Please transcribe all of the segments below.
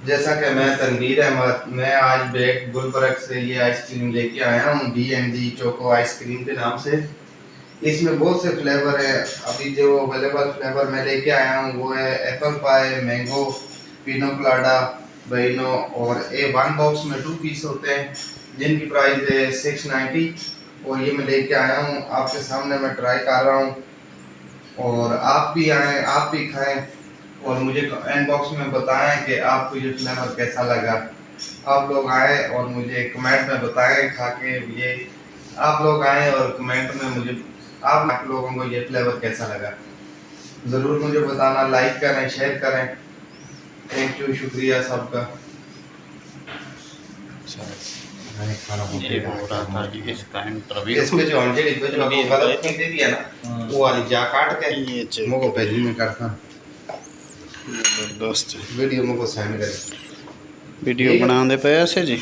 जैसा कि मैं तनवीर अहमद, मैं आज बेक गुलबर्ग से ये आइसक्रीम लेके आया हूँ D&D चोको आइसक्रीम के नाम से। इसमें बहुत से फ्लेवर है। अभी जो अवेलेबल फ्लेवर मैं लेके आया हूँ वो है एप्पल पाई, मैंगो, पिनो कलाडा, बैनो, और ये वन बॉक्स में 2 पीस होते हैं जिनकी प्राइस है 690। और ये मैं लेके आया हूँ, आपके सामने मैं ट्राई कर रहा हूँ और आप भी आएँ, आप भी खाएँ और मुझे कमेंट बॉक्स में बताएं कि आपको ये फ्लेवर कैसा लगा। आप लोग आए और मुझे कमेंट में बताएं खा के ये। आप लोग आए और कमेंट में मुझे आप लोगों को ये फ्लेवर कैसा लगा ज़रूर मुझे बताना। लाइक करें, शेयर करें। थैंक यू, शुक्रिया सबका। ये हो रहा था जी इसका इंटरव्यू। इसमें जो अंडे जो आपको गलत नहीं दे दिया ना, वो वाली जा काट के ये चेक मुझको पेजी में करता जबरदस्त वीडियो मुझको सेंड कर वीडियो बनाते पे ऐसे जी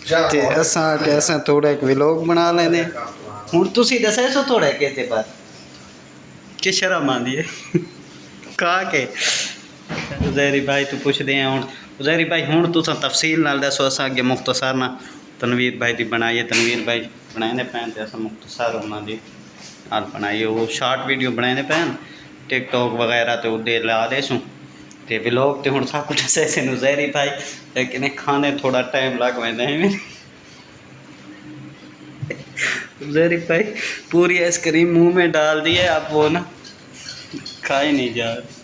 ते असा के असा थोड़ा एक व्लॉग बना लेने। हुण तुसी दसे सो थोड़ा कहते पर कि शर्म आंदी है कहा के उजैरी भाई तू पुछदे हैं हुण उजैरी भाई हुण तुसा तफसील नाल दसो असा अगे मुख्तसर ना तनवीर भाई दी बनाई है। तनवीर भाई बनाने पैन ते असा मुख्तसर उन्हां दी नाल बनाई है। वो शॉर्ट वीडियो बनाने पैन टिकटॉक वगैरह ते उदे ला देसूं ते व्लॉग ते हुण सब कुछ दसे से उजैरी भाई लेकिन खाने थोड़ा टाइम लग वेंदा है। उजैरी भाई पूरी आइसक्रीम मुंह में डाल दी है, अब वो ना खा ही नहीं जा रहा।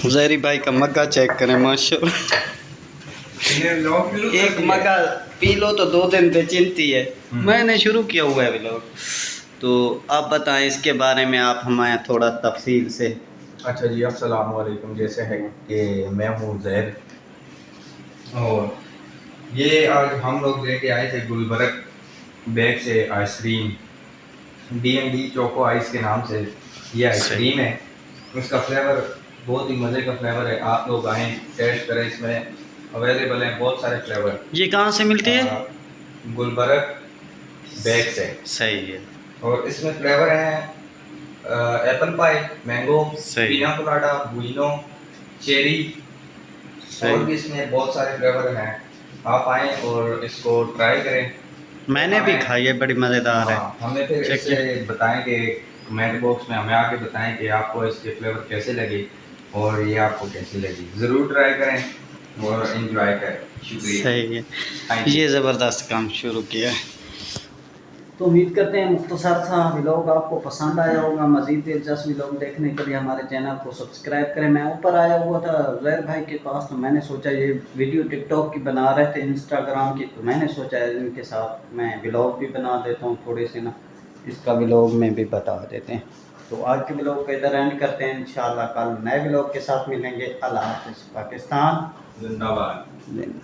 उजैरी भाई का मग्गा चेक करें माशाल्लाह। एक मग्गा पी लो तो 2 दिन बेचिंती है। मैंने शुरू किया हुआ है व्लॉग, तो आप बताएं इसके बारे में, आप हमें थोड़ा तफसील से। अच्छा जी, अस्सलाम वालेकुम। जैसे है कि मैं हूँ ज़ैर और ये आज हम लोग लेके आए थे गुलबर्ग बैग से आइसक्रीम D&D चोको आइस के नाम से ये आइसक्रीम है। इसका फ्लेवर बहुत ही मज़े का फ्लेवर है। आप लोग आएँ, टेस्ट करें। इसमें अवेलेबल हैं बहुत सारे फ्लेवर। ये कहाँ से मिलती है? गुलबर्ग बैग से। सही है। और इसमें फ्लेवर हैं एप्पल पाई, मैंगो, पिना कोलाडा, बुइनो, चेरी, और भी इसमें बहुत सारे फ्लेवर हैं। आप आएँ और इसको ट्राई करें। मैंने भी खाई है, बड़ी मज़ेदार है। हमें फिर इससे बताएं कि कमेंट बॉक्स में हमें आके बताएं कि आपको इसके फ्लेवर कैसे लगे और ये आपको कैसी लगी। ज़रूर ट्राई करें और एंजॉय करें। शुक्रिया। सही है, ये ज़बरदस्त काम शुरू किया है। तो उम्मीद करते हैं मुख्तसर सा व्लॉग आपको पसंद आया होगा। मज़ीद दिलचस्प व्लॉग देखने के लिए हमारे चैनल को सब्सक्राइब करें। मैं ऊपर आया हुआ था ज़ैर भाई के पास, तो मैंने सोचा ये वीडियो टिकटॉक की बना रहे थे, इंस्टाग्राम की, तो मैंने सोचा इनके साथ मैं व्लॉग भी बना देता हूँ थोड़े से ना, इसका व्लॉग में भी बता देते हैं। तो आज के व्लॉग का इधर एंड करते हैं। इंशाल्लाह कल नए व्लॉग के साथ मिलेंगे। अल्लाह हाफ़िज़। पाकिस्तान जिंदाबाद।